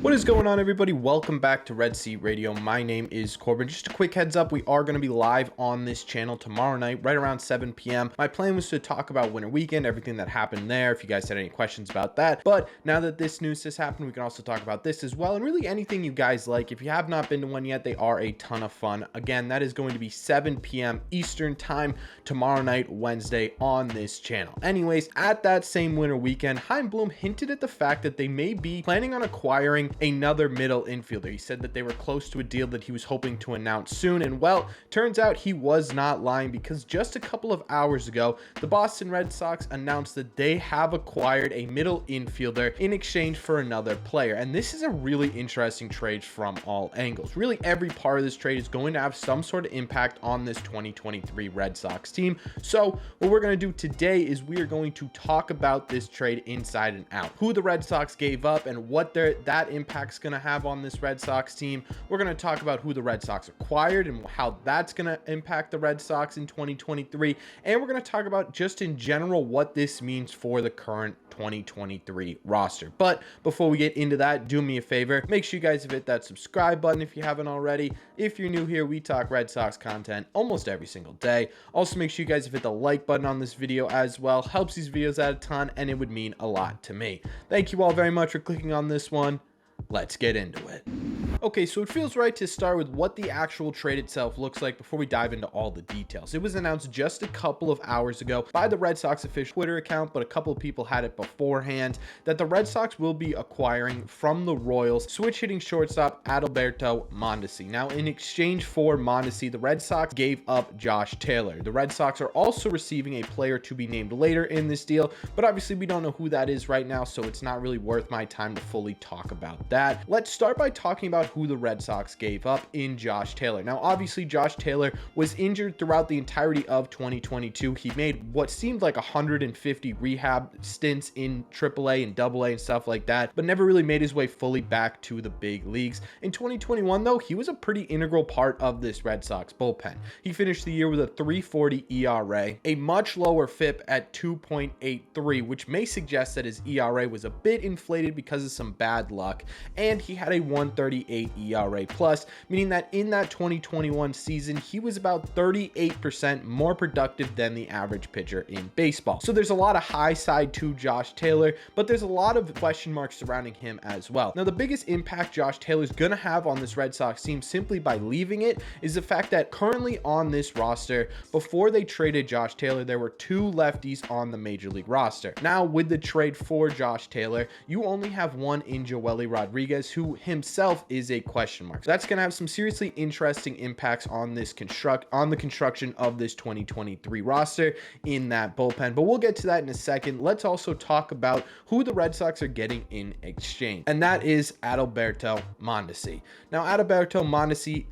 What is going on, everybody? Welcome back to Red Seat Radio. My name is Corbin. Just a quick heads up, we are going to be live on this channel tomorrow night, right around 7 p.m. My plan was to talk about Winter Weekend, everything that happened there, if you guys had any questions about that. But now that this news has happened, we can also talk about this as well, and really anything you guys like. If you have not been to one yet, they are a ton of fun. Again, that is going to be 7 p.m. Eastern time tomorrow night, Wednesday, on this channel. Anyways, at that same Winter Weekend, Chaim Bloom hinted at the fact that they may be planning on acquiring another middle infielder. He said that they were close to a deal that he was hoping to announce soon, and well, turns out he was not lying, because just a couple of hours ago, the Boston Red Sox announced that they have acquired a middle infielder in exchange for another player. And this is a really interesting trade from all angles. Really, every part of this trade is going to have some sort of impact on this 2023 Red Sox team. So what we're going to do today is we are going to talk about this trade inside and out, who the Red Sox gave up and what that impact's going to have on this Red Sox team. We're going to talk about who the Red Sox acquired and how that's going to impact the Red Sox in 2023. And we're going to talk about just in general what this means for the current 2023 roster. But before we get into that, do me a favor, make sure you guys hit that subscribe button if you haven't already. If you're new here, we talk Red Sox content almost every single day. Also, make sure you guys hit the like button on this video as well. Helps these videos out a ton, and it would mean a lot to me. Thank you all very much for clicking on this one. Let's get into it. Okay, so it feels right to start with what the actual trade itself looks like before we dive into all the details. It was announced just a couple of hours ago by the Red Sox official Twitter account, but a couple of people had it beforehand, that the Red Sox will be acquiring from the Royals switch hitting shortstop Adalberto Mondesi. Now, in exchange for Mondesi, the Red Sox gave up Josh Taylor. The Red Sox are also receiving a player to be named later in this deal, but obviously we don't know who that is right now, so it's not really worth my time to fully talk about that. Let's start by talking about who the Red Sox gave up in Josh Taylor. Now, obviously, Josh Taylor was injured throughout the entirety of 2022. He made what seemed like 150 rehab stints in AAA and AA and stuff like that, but never really made his way fully back to the big leagues. In 2021, though, he was a pretty integral part of this Red Sox bullpen. He finished the year with a 3.40 ERA, a much lower FIP at 2.83, which may suggest that his ERA was a bit inflated because of some bad luck, and he had a 1.38 ERA plus, meaning that in that 2021 season, he was about 38% more productive than the average pitcher in baseball. So there's a lot of high side to Josh Taylor, but there's a lot of question marks surrounding him as well. Now, the biggest impact Josh Taylor is going to have on this Red Sox team simply by leaving it is the fact that currently on this roster, before they traded Josh Taylor, there were two lefties on the major league roster. Now, with the trade for Josh Taylor, you only have one in Joely Rodriguez, who himself is a question mark. So that's going to have some seriously interesting impacts on the construction of this 2023 roster in that bullpen, but we'll get to that in a second. Let's also talk about who the Red Sox are getting in exchange, and that is Adalberto Mondesi. Now, Adalberto Mondesi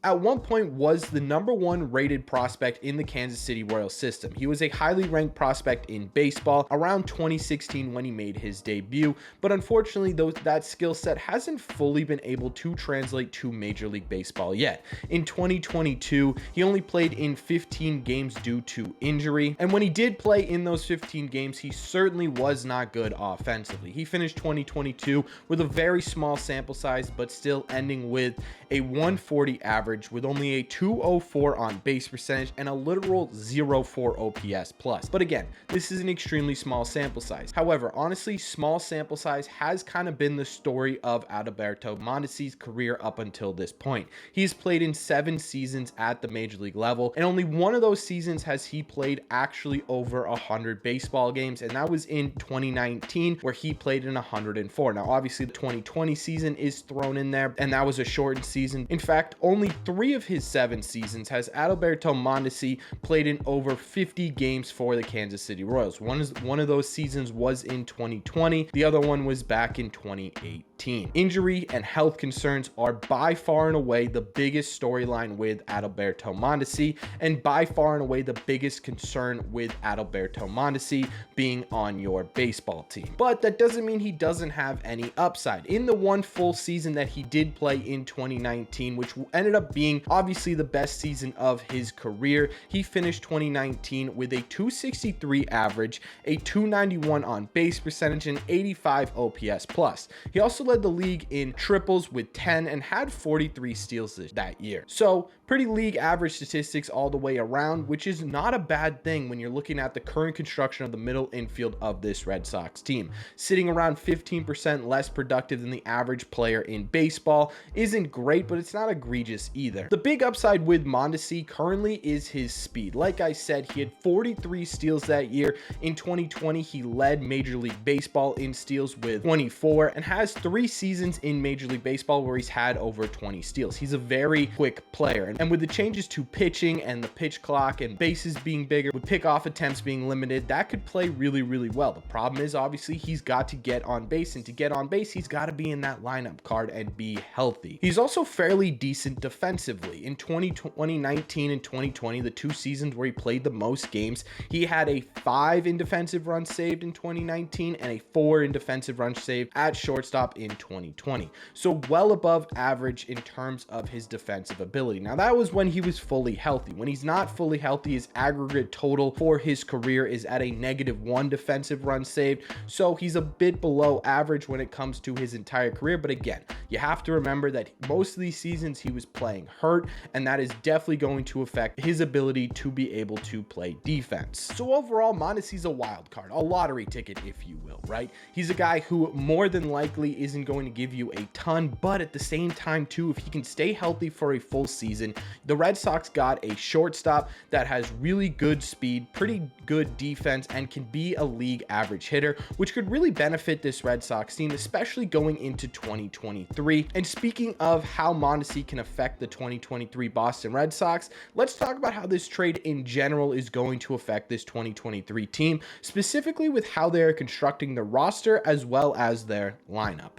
at one point was the #1 rated prospect in the Kansas City Royals system. He was a highly ranked prospect in baseball around 2016 when he made his debut, but unfortunately that skill set hasn't fully been able to translate to Major League Baseball yet. In 2022, he only played in 15 games due to injury, and when he did play in those 15 games, he certainly was not good offensively. He finished 2022 with a very small sample size, but still ending with a 140 average with only a 204 on base percentage and a literal 0.4 OPS plus. But again, this is an extremely small sample size. However, honestly, small sample size has kind of been the story of Adalberto Mondesi's career up until this point. He's played in 7 seasons at the major league level, and only one of those seasons has he played actually over 100 baseball games, and that was in 2019, where he played in 104. Now, obviously, the 2020 season is thrown in there, and that was a shortened season. In fact, only 3 of his 7 seasons has Adalberto Mondesi played in over 50 games for the Kansas City Royals. One of those seasons was in 2020. The other one was back in 2018. Injury and health concerns are by far and away the biggest storyline with Adalberto Mondesi, and by far and away the biggest concern with Adalberto Mondesi being on your baseball team. But that doesn't mean he doesn't have any upside. In the one full season that he did play in 2019, which ended up being obviously the best season of his career. He finished 2019 with a 263 average, a 291 on base percentage, and 85 OPS plus. He also led the league in triples with 10 and had 43 steals that year. So pretty league average statistics all the way around, which is not a bad thing when you're looking at the current construction of the middle infield of this Red Sox team. Sitting around 15% less productive than the average player in baseball isn't great, but it's not egregious either. The big upside with Mondesi currently is his speed. Like I said, he had 43 steals that year. In 2020, he led Major League Baseball in steals with 24 and has 3 seasons in Major League Baseball where he's had over 20 steals. He's a very quick player. And with the changes to pitching and the pitch clock and bases being bigger, with pickoff attempts being limited, that could play really, really well. The problem is obviously he's got to get on base, and to get on base, he's got to be in that lineup card and be healthy. He's also fairly decent defensively. In 2019 and 2020, the 2 seasons where he played the most games, he had a 5 in defensive runs saved in 2019 and a 4 in defensive runs saved at shortstop in 2020. So well above average in terms of his defensive ability. Now that was when he was fully healthy. When he's not fully healthy, his aggregate total for his career is at a -1 defensive run saved. So he's a bit below average when it comes to his entire career. But again, you have to remember that most of these seasons he was playing hurt, and that is definitely going to affect his ability to be able to play defense. So overall, Mondesi's a wild card, a lottery ticket, if you will, right? He's a guy who more than likely isn't going to give you a ton, but at the same time too, if he can stay healthy for a full season, the Red Sox got a shortstop that has really good speed, pretty good defense, and can be a league average hitter, which could really benefit this Red Sox team, especially going into 2023. And speaking of how Mondesi can affect the 2023 Boston Red Sox, let's talk about how this trade in general is going to affect this 2023 team, specifically with how they are constructing the roster as well as their lineup.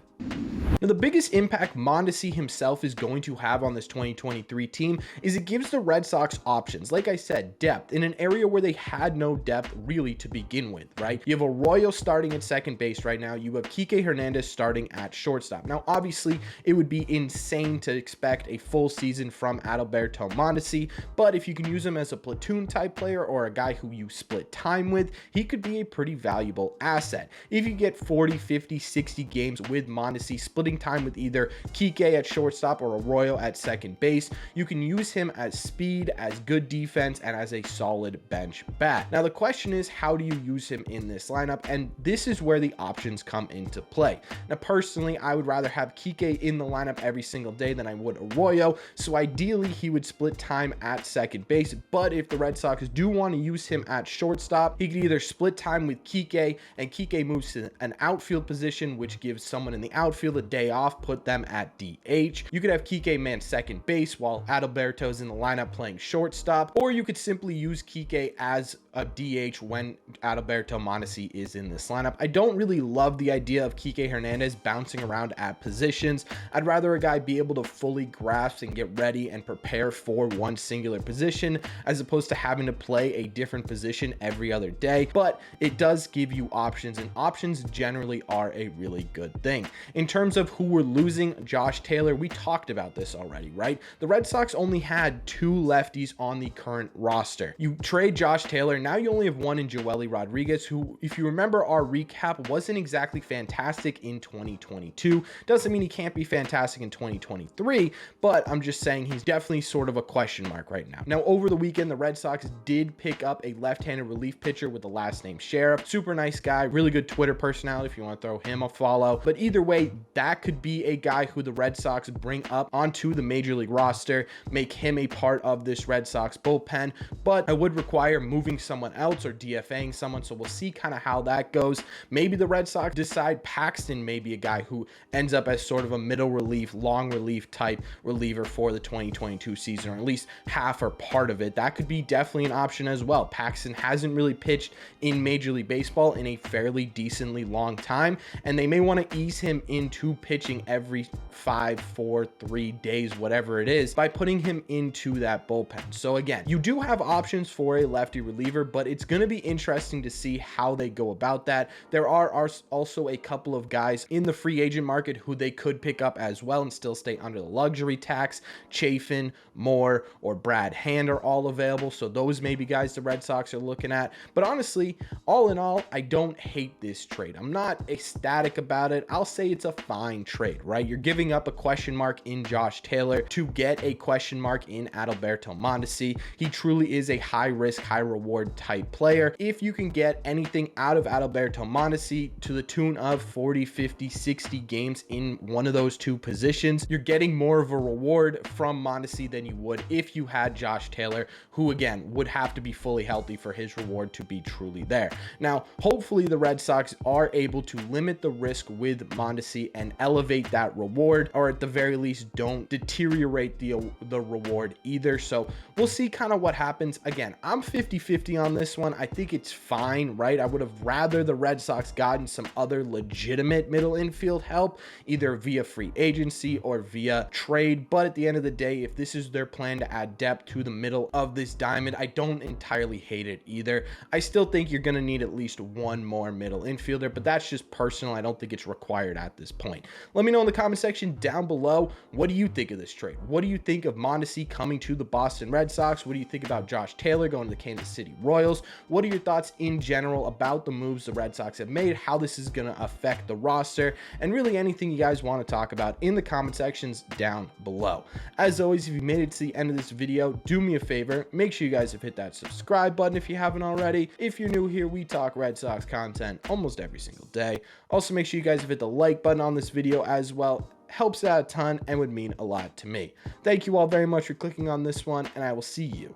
Now, the biggest impact Mondesi himself is going to have on this 2023 team is it gives the Red Sox options. Like I said, depth in an area where they had no depth really to begin with, right? You have Arroyo starting at second base right now. You have Kike Hernandez starting at shortstop. Now, obviously, it would be insane to expect a full season from Adalberto Mondesi, but if you can use him as a platoon type player or a guy who you split time with, he could be a pretty valuable asset. If you get 40, 50, 60 games with Mondesi splitting time with either Kike at shortstop or Arroyo at second base, you can use him as speed, as good defense, and as a solid bench bat. Now the question is, how do you use him in this lineup? And this is where the options come into play. Now personally, I would rather have Kike in the lineup every single day than I would Arroyo, so ideally he would split time at second base. But if the Red Sox do want to use him at shortstop, he could either split time with Kike, and Kike moves to an outfield position, which gives someone in the outfield a day off, put them at DH. You could have Kike man second base while Adalberto's in the lineup playing shortstop, or you could simply use Kike as a DH when Adalberto Mondesi is in this lineup. I don't really love the idea of Kike Hernandez bouncing around at positions. I'd rather a guy be able to fully grasp and get ready and prepare for one singular position as opposed to having to play a different position every other day. But it does give you options, and options generally are a really good thing. In terms of who we're losing, Josh Taylor, we talked about this already, right? The Red Sox only had 2 lefties on the current roster. You trade Josh Taylor, now you only have one in Joely Rodriguez, who, if you remember our recap, wasn't exactly fantastic in 2022. Doesn't mean he can't be fantastic in 2023, but I'm just saying he's definitely sort of a question mark right now. Now, over the weekend, the Red Sox did pick up a left-handed relief pitcher with the last name Sheriff. Super nice guy, really good Twitter personality if you want to throw him a follow. But either way, that could be a guy who the Red Sox bring up onto the Major League roster, make him a part of this Red Sox bullpen, but I would require moving someone else or DFAing someone, so we'll see kind of how that goes. Maybe the Red Sox decide Paxton may be a guy who ends up as sort of a middle relief, long relief type reliever for the 2022 season, or at least half or part of it. That could be definitely an option as well. Paxton hasn't really pitched in Major League Baseball in a fairly decently long time, and they may want to ease him into pitching every 5, 4, 3 days, whatever it is, by putting him into that bullpen. So again, you do have options for a lefty reliever, but it's going to be interesting to see how they go about that. There are also a couple of guys in the free agent market who they could pick up as well and still stay under the luxury tax. Chafin, Moore, or Brad Hand are all available, so those may be guys the Red Sox are looking at. But honestly, all in all, I don't hate this trade. I'm not ecstatic about it. I'll say it's a fine buying trade, right? You're giving up a question mark in Josh Taylor to get a question mark in Adalberto Mondesi. He truly is a high risk, high reward type player. If you can get anything out of Adalberto Mondesi to the tune of 40, 50, 60 games in one of those two positions, you're getting more of a reward from Mondesi than you would if you had Josh Taylor, who again would have to be fully healthy for his reward to be truly there. Now, hopefully the Red Sox are able to limit the risk with Mondesi and elevate that reward, or at the very least don't deteriorate the reward either. So we'll see kind of what happens. Again, I'm 50-50 on this one. I think it's fine, right? I would have rather the Red Sox gotten some other legitimate middle infield help, either via free agency or via trade. But at the end of the day, if this is their plan to add depth to the middle of this diamond, I don't entirely hate it either. I still think you're going to need at least one more middle infielder, but that's just personal. I don't think it's required at this point. Let me know in the comment section down below, what do you think of this trade? What do you think of Mondesi coming to the Boston Red Sox? What do you think about Josh Taylor going to the Kansas City Royals? What are your thoughts in general about the moves the Red Sox have made, how this is going to affect the roster, and really anything you guys want to talk about in the comment sections down below. As always, if you made it to the end of this video, do me a favor, make sure you guys have hit that subscribe button if you haven't already. If you're new here, we talk Red Sox content almost every single day. Also, make sure you guys have hit the like button on this video as well. Helps out a ton and would mean a lot to me. Thank you all very much for clicking on this one, and I will see you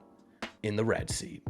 in the red seat.